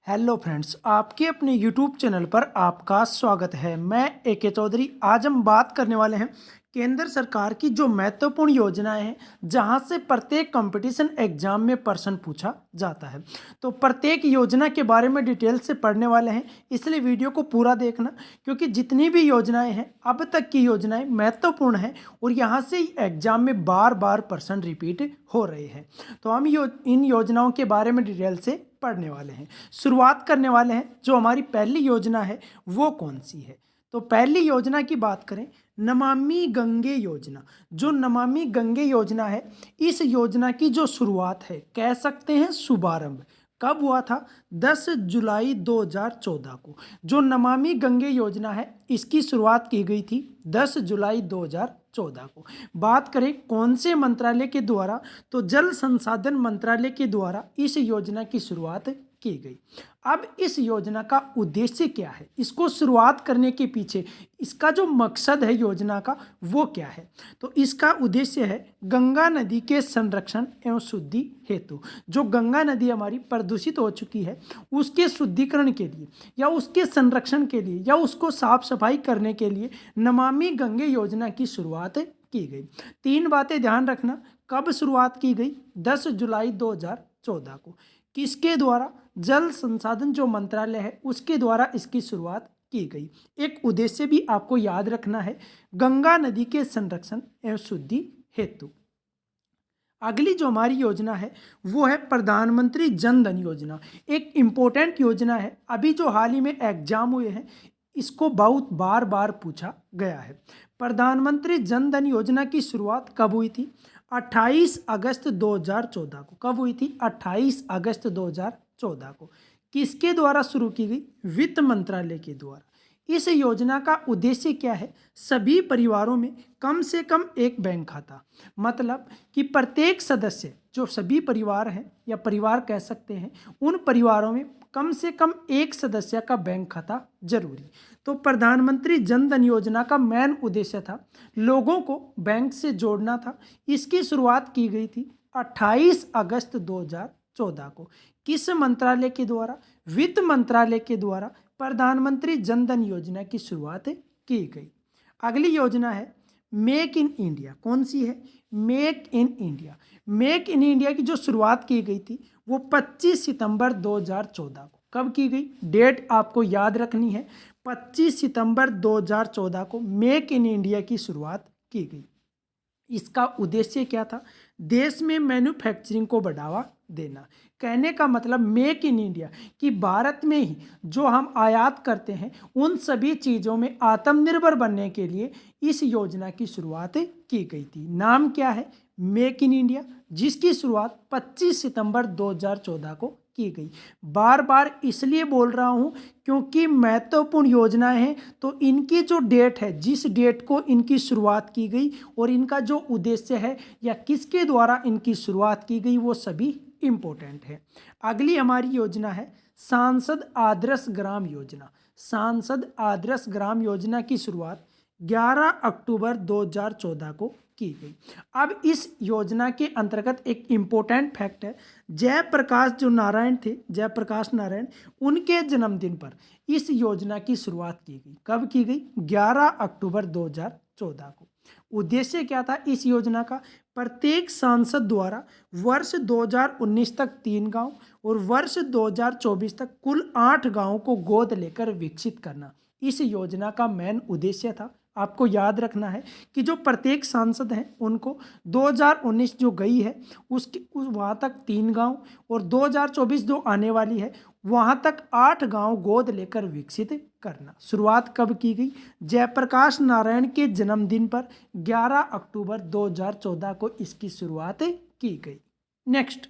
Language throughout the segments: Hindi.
हेलो फ्रेंड्स, आपके अपने यूट्यूब चैनल पर आपका स्वागत है। मैं AK चौधरी। आज हम बात करने वाले हैं केंद्र सरकार की जो महत्वपूर्ण योजनाएं हैं जहां से प्रत्येक कंपटीशन एग्जाम में प्रश्न पूछा जाता है। तो प्रत्येक योजना के बारे में डिटेल से पढ़ने वाले हैं, इसलिए वीडियो को पूरा देखना, क्योंकि जितनी भी योजनाएं हैं अब तक की योजनाएं महत्वपूर्ण हैं और यहाँ से एग्जाम में बार बार प्रश्न रिपीट हो रहे हैं। तो हम इन योजनाओं के बारे में डिटेल से पढ़ने वाले हैं। शुरुआत करने वाले हैं जो हमारी पहली योजना है वो कौन सी है। तो पहली योजना की बात करें, नमामि गंगे योजना। जो नमामि गंगे योजना है, इस योजना की जो शुरुआत है, कह सकते हैं शुभारंभ, कब हुआ था? 10 जुलाई 2014 को। जो नमामि गंगे योजना है इसकी शुरुआत की गई थी 10 जुलाई 2014 को। बात करें कौन से मंत्रालय के द्वारा, तो जल संसाधन मंत्रालय के द्वारा इस योजना की शुरुआत की गई। अब इस योजना का उद्देश्य क्या है, इसको शुरुआत करने के पीछे इसका जो मकसद है योजना का वो क्या है? तो इसका उद्देश्य है गंगा नदी के संरक्षण एवं शुद्धि हेतु। जो गंगा नदी हमारी प्रदूषित हो चुकी है उसके शुद्धिकरण के लिए या उसके संरक्षण के लिए या उसको साफ सफाई करने के लिए नमामि गंगे योजना की शुरुआत की गई। तीन बातें ध्यान रखना। कब शुरुआत की गई? 10 जुलाई 2014 को। किसके द्वारा? जल संसाधन जो मंत्रालय है उसके द्वारा इसकी शुरुआत की गई। एक उद्देश्य भी आपको याद रखना है, गंगा नदी के संरक्षण एवं शुद्धि हेतु। अगली जो हमारी योजना है वो है प्रधानमंत्री जन धन योजना। एक इम्पोर्टेंट योजना है, अभी जो हाल ही में एग्जाम हुए हैं इसको बहुत बार बार पूछा गया है। प्रधानमंत्री जन धन योजना की शुरुआत कब हुई थी? 28 अगस्त 2014 को। कब हुई थी? 28 अगस्त 2014 को। किसके द्वारा शुरू की गई? वित्त मंत्रालय के द्वारा। इस योजना का उद्देश्य क्या है? सभी परिवारों में कम से कम एक बैंक खाता, मतलब कि प्रत्येक सदस्य, जो सभी परिवार हैं या परिवार कह सकते हैं, उन परिवारों में कम से कम एक सदस्य का बैंक खाता जरूरी। तो प्रधानमंत्री जन धन योजना का मेन उद्देश्य था लोगों को बैंक से जोड़ना था। इसकी शुरुआत की गई थी 28 अगस्त 2014 को। किस मंत्रालय के द्वारा? वित्त मंत्रालय के द्वारा प्रधानमंत्री जन धन योजना की शुरुआत की गई। अगली योजना है मेक इन इंडिया। कौन सी है? Make in India. Make in India की जो शुरुआत की गई थी वो 25 सितंबर 2014 को। कब की गई? डेट आपको याद रखनी है, 25 सितंबर 2014 को मेक इन इंडिया की शुरुआत की गई। इसका उद्देश्य क्या था? देश में मैन्युफैक्चरिंग को बढ़ावा देना। कहने का मतलब मेक इन इंडिया कि भारत में ही जो हम आयात करते हैं उन सभी चीज़ों में आत्मनिर्भर बनने के लिए इस योजना की शुरुआत की गई थी। नाम क्या है? मेक इन इंडिया, जिसकी शुरुआत 25 सितंबर 2014 को की गई। बार बार इसलिए बोल रहा हूँ क्योंकि महत्वपूर्ण योजनाएं हैं, तो इनकी जो डेट है, जिस डेट को इनकी शुरुआत की गई और इनका जो उद्देश्य है या किसके द्वारा इनकी शुरुआत की गई, वो सभी इम्पोर्टेंट है। अगली हमारी योजना है सांसद आदर्श ग्राम योजना। सांसद आदर्श ग्राम योजना की शुरुआत 11 अक्टूबर 2014 को की गई। अब इस योजना के अंतर्गत एक इम्पोर्टेंट फैक्ट है, जयप्रकाश जो नारायण थे, जयप्रकाश नारायण, उनके जन्मदिन पर इस योजना की शुरुआत की गई। कब की गई? 11 अक्टूबर 2014 को। उद्देश्य क्या था इस योजना का? प्रत्येक सांसद द्वारा वर्ष 2019 तक 3 गांव और वर्ष 2024 तक कुल 8 गांवों को गोद लेकर विकसित करना इस योजना का मेन उद्देश्य था। आपको याद रखना है कि जो प्रत्येक सांसद हैं उनको 2019 जो गई है उसके वहाँ तक 3 गांव और 2024 जो आने वाली है वहाँ तक 8 गांव गोद लेकर विकसित करना। शुरुआत कब की गई? जयप्रकाश नारायण के जन्मदिन पर 11 अक्टूबर 2014 को इसकी शुरुआत की गई। नेक्स्ट,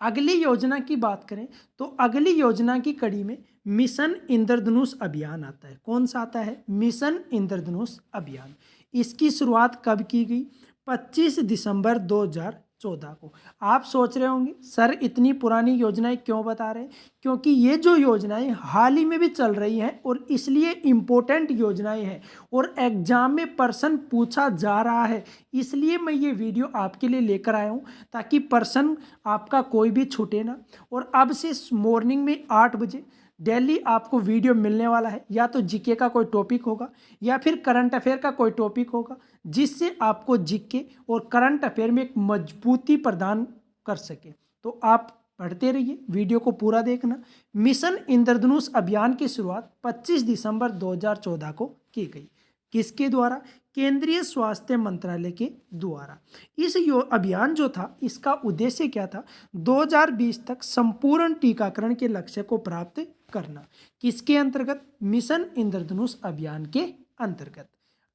अगली योजना की बात करें तो अगली योजना की कड़ी में मिशन इंद्रधनुष अभियान आता है। कौन सा आता है? मिशन इंद्रधनुष अभियान। इसकी शुरुआत कब की गई? 25 दिसंबर 2014 को। आप सोच रहे होंगे सर इतनी पुरानी योजनाएं क्यों बता रहे हैं? क्योंकि ये जो योजनाएं हाल ही में भी चल रही हैं और इसलिए इम्पोर्टेंट योजनाएं हैं और एग्जाम में प्रश्न पूछा जा रहा है, इसलिए मैं ये वीडियो आपके लिए लेकर आया हूँ ताकि प्रश्न आपका कोई भी छूटे ना। और अब से मॉर्निंग में 8 बजे डेली आपको वीडियो मिलने वाला है, या तो जीके का कोई टॉपिक होगा या फिर करंट अफेयर का कोई टॉपिक होगा, जिससे आपको जीके और करंट अफेयर में एक मजबूती प्रदान कर सके। तो आप पढ़ते रहिए, वीडियो को पूरा देखना। मिशन इंद्रधनुष अभियान की शुरुआत 25 दिसंबर 2014 को की गई। किसके द्वारा? केंद्रीय स्वास्थ्य मंत्रालय के द्वारा। इस अभियान जो था, इसका उद्देश्य क्या था? 2020 तक संपूर्ण टीकाकरण के लक्ष्य को प्राप्त करना। किसके अंतर्गत? मिशन इंद्रधनुष अभियान के अंतर्गत।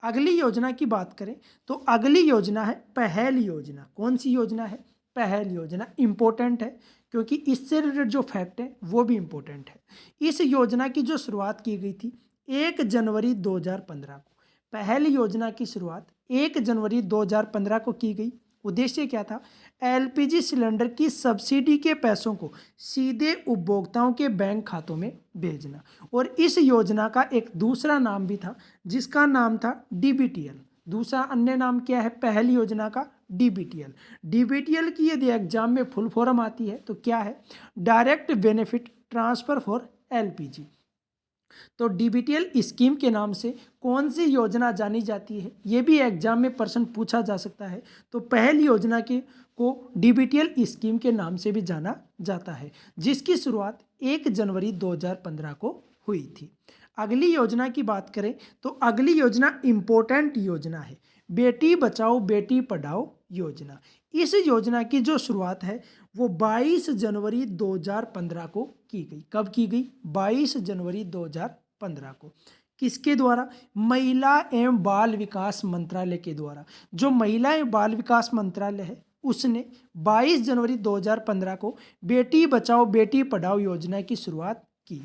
अगली योजना की बात करें तो अगली योजना है पहल योजना। कौन सी योजना है? पहल योजना। इंपॉर्टेंट है क्योंकि इससे रिलेटेड जो फैक्ट है वो भी इंपॉर्टेंट है। इस योजना की जो शुरुआत की गई थी 1 जनवरी 2015 को। पहल योजना की शुरुआत 1 जनवरी 2015 को की गई। उद्देश्य क्या था? एलपीजी सिलेंडर की सब्सिडी के पैसों को सीधे उपभोक्ताओं के बैंक खातों में भेजना। और इस योजना का एक दूसरा नाम भी था जिसका नाम था डीबीटीएल। दूसरा अन्य नाम क्या है पहल योजना का? डीबीटीएल। डीबीटीएल की यदि एग्जाम में फुल फॉर्म आती है तो क्या है? Direct benefit transfer for LPG. तो डीबीटीएल स्कीम के नाम से कौन सी योजना जानी जाती है, ये भी एग्जाम में प्रश्न पूछा जा सकता है। तो पहल योजना के को डीबीटीएल स्कीम के नाम से भी जाना जाता है, जिसकी शुरुआत 1 जनवरी 2015 को हुई थी। अगली योजना की बात करें तो अगली योजना इम्पोर्टेंट योजना है, बेटी बचाओ बेटी पढ़ाओ योजना। इस योजना की जो शुरुआत है वो 22 जनवरी 2015 को की गई। कब की गई? 22 जनवरी 2015 को। किसके द्वारा? महिला एवं बाल विकास मंत्रालय के द्वारा। जो महिला एवं बाल विकास मंत्रालय है उसने 22 जनवरी 2015 को बेटी बचाओ बेटी पढ़ाओ योजना की शुरुआत की।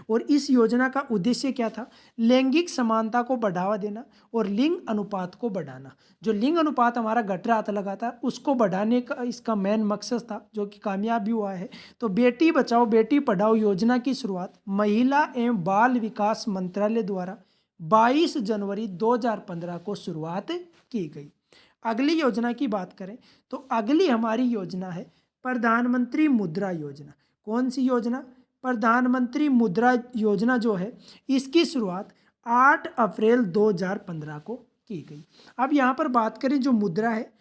और इस योजना का उद्देश्य क्या था? लैंगिक समानता को बढ़ावा देना और लिंग अनुपात को बढ़ाना। जो लिंग अनुपात हमारा घट रहा था लगातार, उसको बढ़ाने का इसका मेन मकसद था, जो कि कामयाब भी हुआ है। तो बेटी बचाओ बेटी पढ़ाओ योजना की शुरुआत महिला एवं बाल विकास मंत्रालय द्वारा 22 जनवरी 2015 को शुरुआत की गई। अगली योजना की बात करें तो अगली हमारी योजना है प्रधानमंत्री मुद्रा योजना। कौन सी योजना? प्रधानमंत्री मुद्रा योजना जो है इसकी शुरुआत 8 अप्रैल 2015 को की गई। अब यहाँ पर बात करें जो मुद्रा है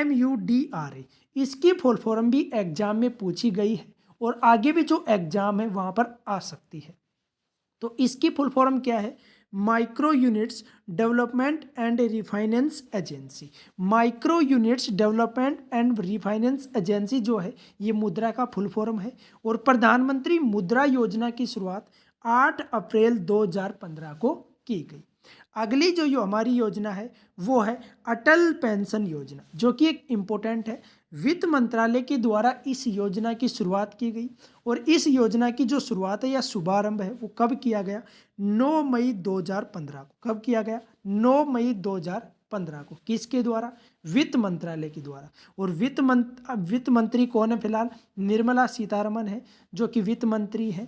MUDRA, इसकी फुल फॉर्म भी एग्जाम में पूछी गई है और आगे भी जो एग्जाम है वहाँ पर आ सकती है। तो इसकी फुल फॉर्म क्या है? Micro units development and refinance agency. Micro units development and refinance agency जो है ये मुद्रा का फुल फॉर्म है। और प्रधानमंत्री मुद्रा योजना की शुरुआत 8 अप्रैल 2015 को की गई। अगली जो हमारी योजना है वो है अटल पेंशन योजना, जो कि एक इम्पोर्टेंट है। वित्त मंत्रालय के द्वारा इस योजना की शुरुआत की गई और इस योजना की जो शुरुआत है या शुभारंभ है वो कब किया गया? 9 मई 2015 को। कब किया गया? 9 मई 2015 को। किसके द्वारा? वित्त मंत्रालय के द्वारा। और वित्त मंत्री कौन है फिलहाल? निर्मला सीतारमण है, जो कि वित्त मंत्री है।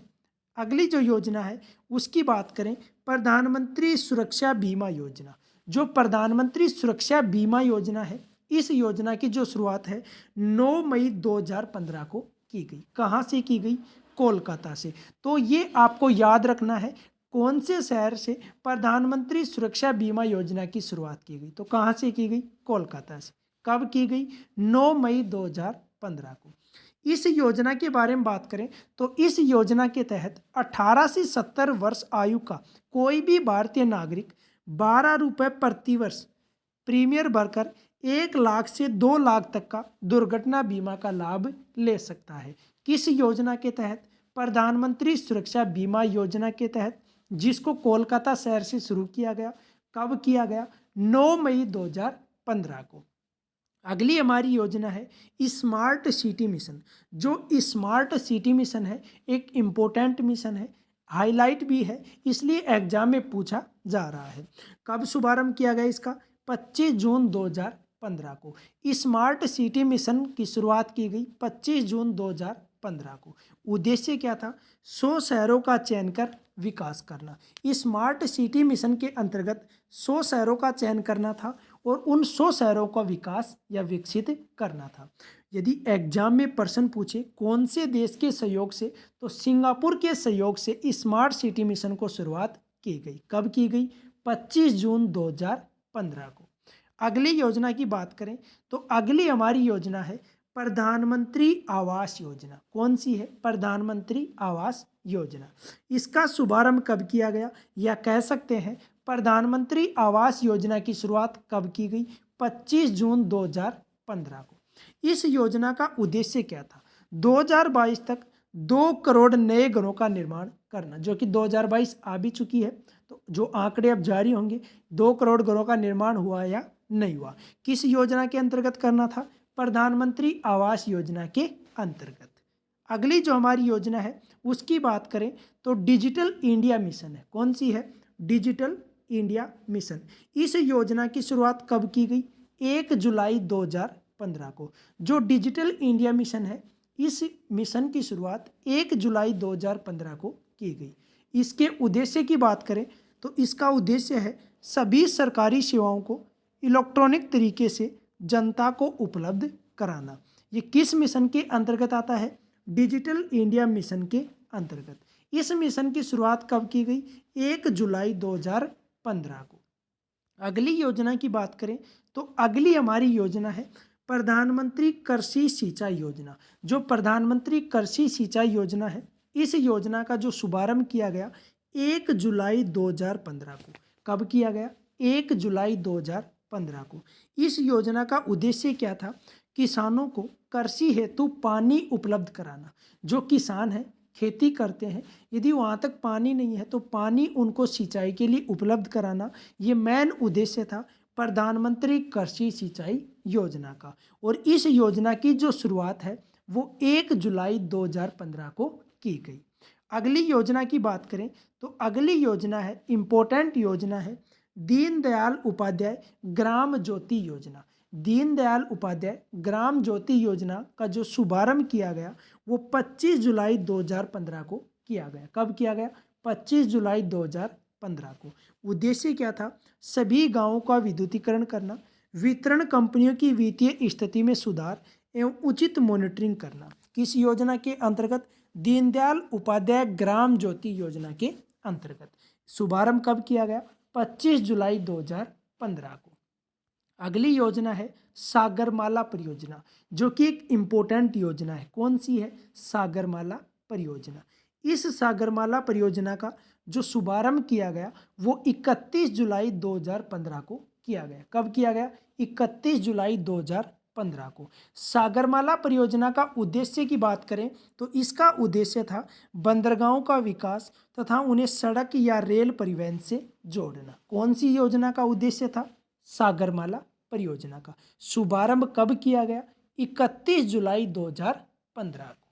अगली जो योजना है उसकी बात करें, प्रधानमंत्री सुरक्षा बीमा योजना। जो प्रधानमंत्री सुरक्षा बीमा योजना है इस योजना की जो शुरुआत है 9 मई 2015 को की गई। कहाँ से की गई? कोलकाता से। तो ये आपको याद रखना है कौन से शहर से प्रधानमंत्री सुरक्षा बीमा योजना की शुरुआत की गई। तो कहाँ से की गई? कोलकाता से। कब की गई? 9 मई 2015 को। इस योजना के बारे में बात करें तो इस योजना के तहत 18 से 70 वर्ष आयु का कोई भी भारतीय नागरिक 12 रुपये प्रति वर्ष प्रीमियम भरकर 1 लाख से 2 लाख तक का दुर्घटना बीमा का लाभ ले सकता है। किस योजना के तहत? प्रधानमंत्री सुरक्षा बीमा योजना के तहत, जिसको कोलकाता शहर से शुरू किया गया। कब किया गया? 9 मई 2015 को। अगली हमारी योजना है स्मार्ट सिटी मिशन। जो स्मार्ट सिटी मिशन है एक इम्पोर्टेंट मिशन है, हाईलाइट भी है, इसलिए एग्जाम में पूछा जा रहा है। कब शुभारंभ किया गया इसका? 25 जून 2015 को। स्मार्ट सिटी मिशन की शुरुआत की गई 25 जून 2015 को। उद्देश्य क्या था? 100 शहरों का चयन कर विकास करना। स्मार्ट सिटी मिशन के अंतर्गत 100 शहरों का चयन करना था और उन 100 शहरों का विकास या विकसित करना था। यदि एग्जाम में प्रश्न पूछे कौन से देश के सहयोग से, तो सिंगापुर के सहयोग से स्मार्ट सिटी मिशन को शुरुआत की गई। कब की गई? 25 जून 2015 को। अगली योजना की बात करें तो अगली हमारी योजना है प्रधानमंत्री आवास योजना। कौन सी है? प्रधानमंत्री आवास योजना। इसका शुभारंभ कब किया गया, या कह सकते हैं प्रधानमंत्री आवास योजना की शुरुआत कब की गई? 25 जून 2015 को। इस योजना का उद्देश्य क्या था? 2022 तक 2 करोड़ नए घरों का निर्माण करना, जो कि 2022 आ भी चुकी है। तो जो आंकड़े अब जारी होंगे, 2 करोड़ घरों का निर्माण हुआ या नहीं हुआ। किस योजना के अंतर्गत करना था? प्रधानमंत्री आवास योजना के अंतर्गत। अगली जो हमारी योजना है उसकी बात करें तो डिजिटल इंडिया मिशन है। कौन सी है? Digital India mission. इस योजना की शुरुआत कब की गई? 1 जुलाई 2015 को। जो डिजिटल इंडिया मिशन है, इस मिशन की शुरुआत 1 जुलाई 2015 को की गई। इसके उद्देश्य की बात करें तो इसका उद्देश्य है सभी सरकारी सेवाओं को इलेक्ट्रॉनिक तरीके से जनता को उपलब्ध कराना। ये किस मिशन के अंतर्गत आता है? डिजिटल इंडिया मिशन के अंतर्गत। इस मिशन की शुरुआत कब की गई? 1 जुलाई 2015 को। अगली योजना की बात करें तो अगली हमारी योजना है प्रधानमंत्री कृषि सिंचाई योजना। जो प्रधानमंत्री कृषि सिंचाई योजना है, इस योजना का जो शुभारंभ किया गया 1 जुलाई 2015 को। कब किया गया? 1 जुलाई 2015 को। इस योजना का उद्देश्य क्या था? किसानों को कृषि हेतु पानी उपलब्ध कराना। जो किसान हैं, खेती करते हैं, यदि वहाँ तक पानी नहीं है तो पानी उनको सिंचाई के लिए उपलब्ध कराना, ये मेन उद्देश्य था प्रधानमंत्री कृषि सिंचाई योजना का। और इस योजना की जो शुरुआत है वो 1 जुलाई 2015 को की गई। अगली योजना की बात करें तो अगली योजना है, इम्पोर्टेंट योजना है, दीनदयाल उपाध्याय ग्राम ज्योति योजना। दीनदयाल उपाध्याय ग्राम ज्योति योजना का जो शुभारंभ किया गया वो 25 जुलाई 2015 को किया गया। कब किया गया? 25 जुलाई 2015 को। उद्देश्य क्या था? सभी गांवों का विद्युतीकरण करना, वितरण कंपनियों की वित्तीय स्थिति में सुधार एवं उचित मॉनिटरिंग करना। किस योजना के अंतर्गत? दीनदयाल उपाध्याय ग्राम ज्योति योजना के अंतर्गत। शुभारंभ कब किया गया? 25 जुलाई 2015 को। अगली योजना है सागरमाला परियोजना, जो कि एक इम्पोर्टेंट योजना है। कौन सी है? सागरमाला परियोजना। इस सागरमाला परियोजना का जो शुभारंभ किया गया वो 31 जुलाई 2015 को किया गया। कब किया गया? 31 जुलाई 2015 को। सागरमाला परियोजना का उद्देश्य की बात करें तो इसका उद्देश्य था बंदरगाहों का विकास तथा उन्हें सड़क या रेल परिवहन से जोड़ना। कौन सी योजना का उद्देश्य था? सागरमाला परियोजना का। शुभारंभ कब किया गया? 31 जुलाई 2015 को।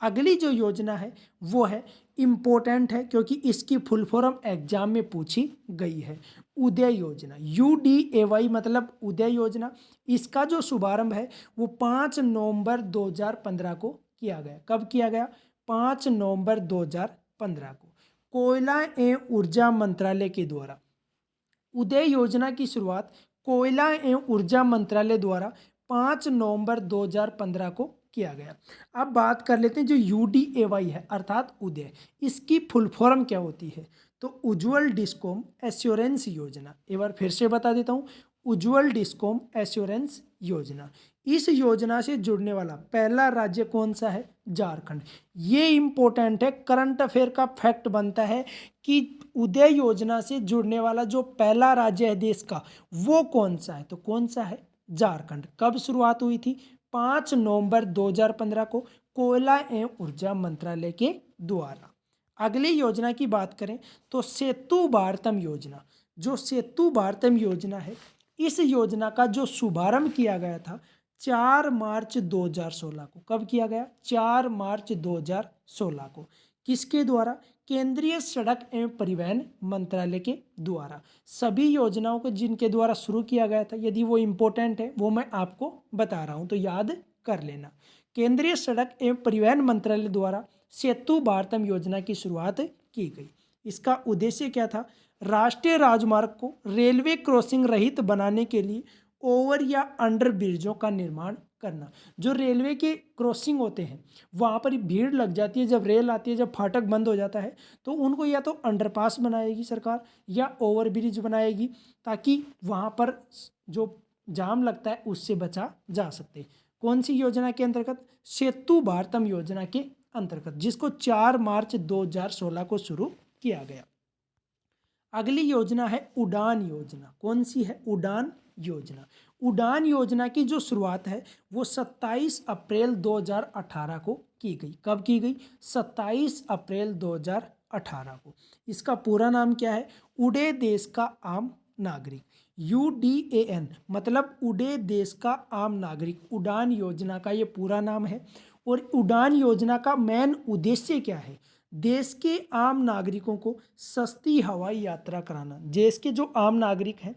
अगली जो योजना है वो है इम्पोर्टेंट है क्योंकि इसकी फुल फॉर्म एग्जाम में पूछी गई है, उदय योजना। UDAY मतलब उदय योजना। इसका जो शुभारंभ है वो 5 नवंबर 2015 को किया गया। कब किया गया? 5 नवंबर 2015 को। कोयला एवं ऊर्जा मंत्रालय के द्वारा उदय योजना की शुरुआत कोयला एवं ऊर्जा मंत्रालय द्वारा 5 नवंबर 2015 को किया गया। अब बात कर लेते हैं जो UDAY है अर्थात उदय, इसकी फुल फॉर्म क्या होती है? तो उज्ज्वल डिस्कॉम एश्योरेंस योजना। एक बार फिर से बता देता हूँ, उज्ज्वल डिस्कॉम एश्योरेंस योजना। इस योजना से जुड़ने वाला पहला राज्य कौन सा है? झारखंड। ये इंपॉर्टेंट है, करंट अफेयर का फैक्ट बनता है कि उदय योजना से जुड़ने वाला जो पहला राज्य है देश का वो कौन सा है? तो कौन सा है? झारखंड। कब शुरुआत हुई थी? 5 नवंबर 2015 को कोयला एवं ऊर्जा मंत्रालय के द्वारा। अगली योजना की बात करें तो सेतु भारतम योजना। जो सेतु भारतम योजना है, इस योजना का जो शुभारंभ किया गया था 4 मार्च 2016 को। कब किया गया? 4 मार्च 2016 को। किसके द्वारा? केंद्रीय सड़क एवं परिवहन मंत्रालय के द्वारा। सभी योजनाओं को जिनके द्वारा शुरू किया गया था, यदि वो इम्पोर्टेंट है वो मैं आपको बता रहा हूँ तो याद कर लेना। केंद्रीय सड़क एवं परिवहन मंत्रालय द्वारा सेतु भारतम योजना की शुरुआत की गई। इसका उद्देश्य क्या था? राष्ट्रीय राजमार्ग को रेलवे क्रॉसिंग रहित बनाने के लिए ओवर या अंडर ब्रिजों का निर्माण करना। जो रेलवे के क्रॉसिंग होते हैं वहाँ पर भीड़ लग जाती है, जब रेल आती है, जब फाटक बंद हो जाता है तो उनको या तो अंडरपास बनाएगी सरकार या ओवर ब्रिज बनाएगी, ताकि वहाँ पर जो जाम लगता है उससे बचा जा सकते। कौन सी योजना के अंतर्गत? सेतु भारतम योजना के अंतर्गत, जिसको 4 मार्च 2016 को शुरू किया गया। अगली योजना है उड़ान योजना। कौन सी है? उड़ान योजना। उड़ान योजना की जो शुरुआत है वो 27 अप्रैल 2018 को की गई। कब की गई? 27 अप्रैल 2018 को। इसका पूरा नाम क्या है? उड़े देश का आम नागरिक। UDAN मतलब उड़े देश का आम नागरिक, उड़ान योजना का ये पूरा नाम है। और उड़ान योजना का मेन उद्देश्य क्या है? देश के आम नागरिकों को सस्ती हवाई यात्रा कराना। देश के जो आम नागरिक हैं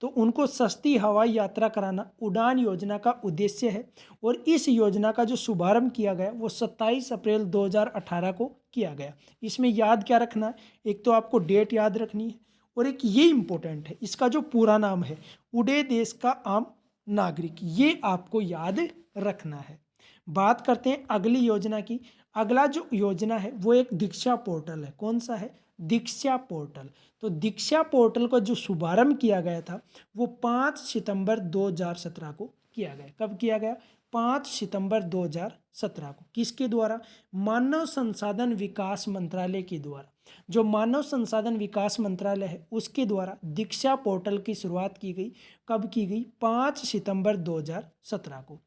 तो उनको सस्ती हवाई यात्रा कराना उड़ान योजना का उद्देश्य है। और इस योजना का जो शुभारंभ किया गया वो 27 अप्रैल 2018 को किया गया। इसमें याद क्या रखना है? एक तो आपको डेट याद रखनी है और एक ये इम्पोर्टेंट है, इसका जो पूरा नाम है उड़े देश का आम नागरिक, ये आपको याद रखना है। बात करते हैं अगली योजना की। अगला जो योजना है वो एक दीक्षा पोर्टल है। कौन सा है? दीक्षा पोर्टल। तो दीक्षा पोर्टल का जो शुभारंभ किया गया था वो 5 सितंबर 2017 को किया गया। कब किया गया? 5 सितंबर 2017 को। किसके द्वारा? मानव संसाधन विकास मंत्रालय के द्वारा। जो मानव संसाधन विकास मंत्रालय है उसके द्वारा दीक्षा पोर्टल की शुरुआत की गई। कब की गई? 5 सितंबर 2017 को।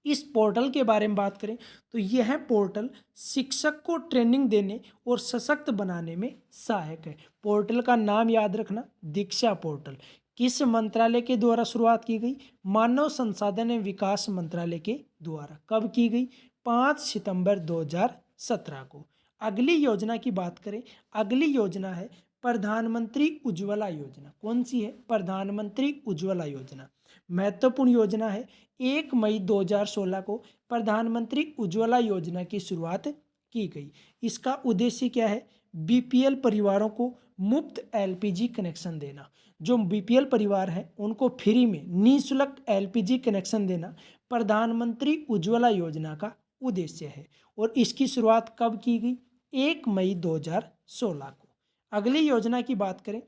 इस पोर्टल के बारे में बात करें तो यह पोर्टल शिक्षक को ट्रेनिंग देने और सशक्त बनाने में सहायक है। पोर्टल का नाम याद रखना, दीक्षा पोर्टल। किस मंत्रालय के द्वारा शुरुआत की गई? मानव संसाधन एवं विकास मंत्रालय के द्वारा। कब की गई? 5 सितंबर 2017 को। अगली योजना की बात करें, अगली योजना है प्रधानमंत्री उज्ज्वला योजना। कौन सी है? प्रधानमंत्री उज्ज्वला योजना। महत्वपूर्ण योजना है। 1 मई 2016 को प्रधानमंत्री उज्ज्वला योजना की शुरुआत की गई। इसका उद्देश्य क्या है? BPL परिवारों को मुफ्त LPG कनेक्शन देना। जो BPL परिवार हैं उनको फ्री में निःशुल्क LPG कनेक्शन देना प्रधानमंत्री उज्ज्वला योजना का उद्देश्य है। और इसकी शुरुआत कब की गई? 1 मई 2016 को। अगली योजना की बात करें,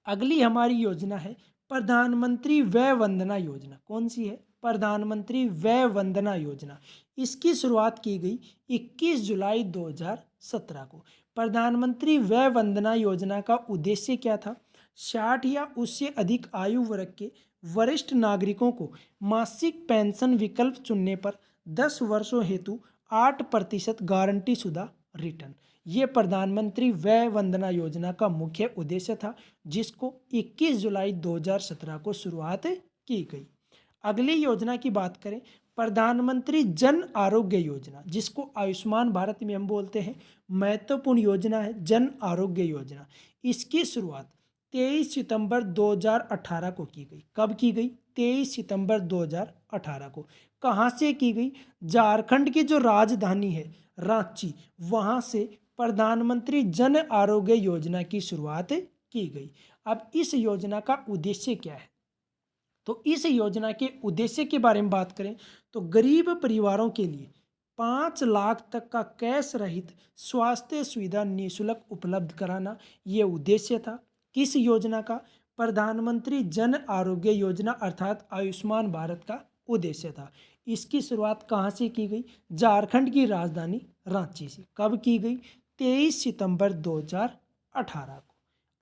अगली हमारी योजना है प्रधानमंत्री वय वंदना योजना। कौन सी है? प्रधानमंत्री वय वंदना योजना। इसकी शुरुआत की गई 21 जुलाई 2017 को। प्रधानमंत्री वय वंदना योजना का उद्देश्य क्या था? 60 या उससे अधिक आयु वर्ग के वरिष्ठ नागरिकों को मासिक पेंशन विकल्प चुनने पर 10 वर्षों हेतु 8% गारंटी शुदा रिटर्न। ये प्रधानमंत्री वय वंदना योजना का मुख्य उद्देश्य था, जिसको 21 जुलाई 2017 को शुरुआत की गई। अगली योजना की बात करें, प्रधानमंत्री जन आरोग्य योजना, जिसको आयुष्मान भारत में हम बोलते हैं। महत्वपूर्ण योजना है जन आरोग्य योजना। इसकी शुरुआत 23 सितंबर 2018 को की गई। कब की गई? 23 सितंबर 2018 को। कहाँ से की गई? झारखंड की जो राजधानी है रांची, वहाँ से प्रधानमंत्री जन आरोग्य योजना की शुरुआत की गई। अब इस योजना का उद्देश्य क्या है? तो इस योजना के उद्देश्य के बारे में बात करें तो गरीब परिवारों के लिए 5 लाख तक का कैश रहित स्वास्थ्य सुविधा निःशुल्क उपलब्ध कराना ये उद्देश्य था। किस योजना का? प्रधानमंत्री जन आरोग्य योजना अर्थात आयुष्मान भारत का उद्देश्य था। इसकी शुरुआत कहाँ से की गई? झारखंड की राजधानी रांची से। कब की गई? 23 सितंबर 2018 को।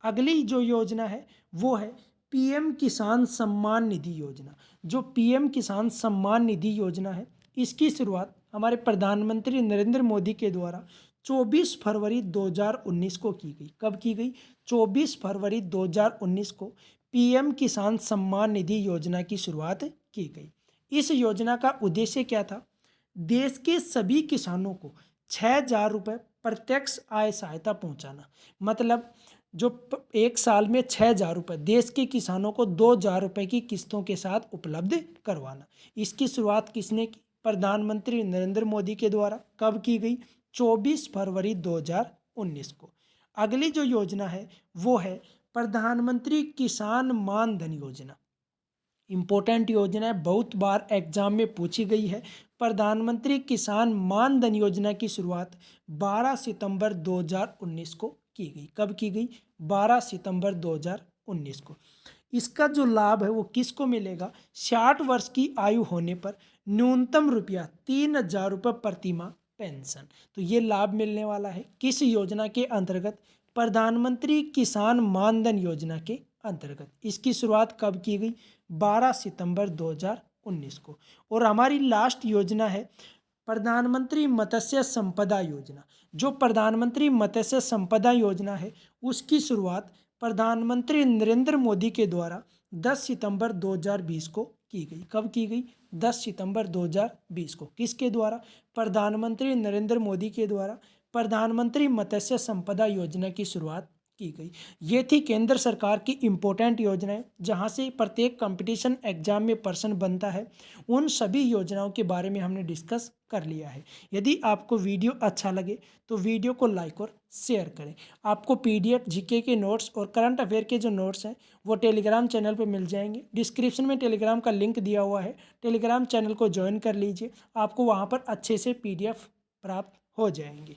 अगली जो योजना है वो है PM किसान सम्मान निधि योजना। जो PM किसान सम्मान निधि योजना है, इसकी शुरुआत हमारे प्रधानमंत्री नरेंद्र मोदी के द्वारा 24 फरवरी 2019 को की गई। कब की गई? 24 फरवरी 2019 को PM किसान सम्मान निधि योजना की शुरुआत की गई। इस योजना का उद्देश्य क्या था? देश के सभी किसानों को 6,000 रुपये प्रत्यक्ष आय सहायता पहुंचाना। मतलब जो एक साल में 6,000 रुपये देश के किसानों को 2,000 रुपये की किस्तों के साथ उपलब्ध करवाना। इसकी शुरुआत किसने की? प्रधानमंत्री नरेंद्र मोदी के द्वारा। कब की गई? 24 फरवरी 2019 को। अगली जो योजना है वो है प्रधानमंत्री किसान मान धन योजना। इम्पोर्टेंट योजना है, बहुत बार एग्जाम में पूछी गई है। प्रधानमंत्री किसान मान धन योजना की शुरुआत 12 सितंबर 2019 को की गई। कब की गई? 12 सितंबर 2019 को। इसका जो लाभ है वो किसको मिलेगा? 60 वर्ष की आयु होने पर न्यूनतम रुपया 3,000 रुपये प्रति माह पेंशन। तो ये लाभ मिलने वाला है किस योजना के अंतर्गत? प्रधानमंत्री किसान मानधन योजना के अंतर्गत। इसकी शुरुआत कब की गई? 12 सितंबर 2019 को। और हमारी लास्ट योजना है प्रधानमंत्री मत्स्य संपदा योजना। जो प्रधानमंत्री मत्स्य संपदा योजना है उसकी शुरुआत प्रधानमंत्री नरेंद्र मोदी के द्वारा 10 सितंबर 2020 को की गई। कब की गई? 10 सितंबर 2020 को। किसके द्वारा? प्रधानमंत्री नरेंद्र मोदी के द्वारा प्रधानमंत्री मत्स्य संपदा योजना की शुरुआत की गई। ये थी केंद्र सरकार की इम्पोर्टेंट योजनाएं जहां से प्रत्येक कंपटीशन एग्जाम में प्रश्न बनता है। उन सभी योजनाओं के बारे में हमने डिस्कस कर लिया है। यदि आपको वीडियो अच्छा लगे तो वीडियो को लाइक और शेयर करें। आपको पीडीएफ जीके के नोट्स और करंट अफेयर के जो नोट्स हैं वो टेलीग्राम चैनल पर मिल जाएंगे। डिस्क्रिप्शन में टेलीग्राम का लिंक दिया हुआ है, टेलीग्राम चैनल को ज्वाइन कर लीजिए। आपको वहाँ पर अच्छे से पीडीएफ प्राप्त हो जाएंगे।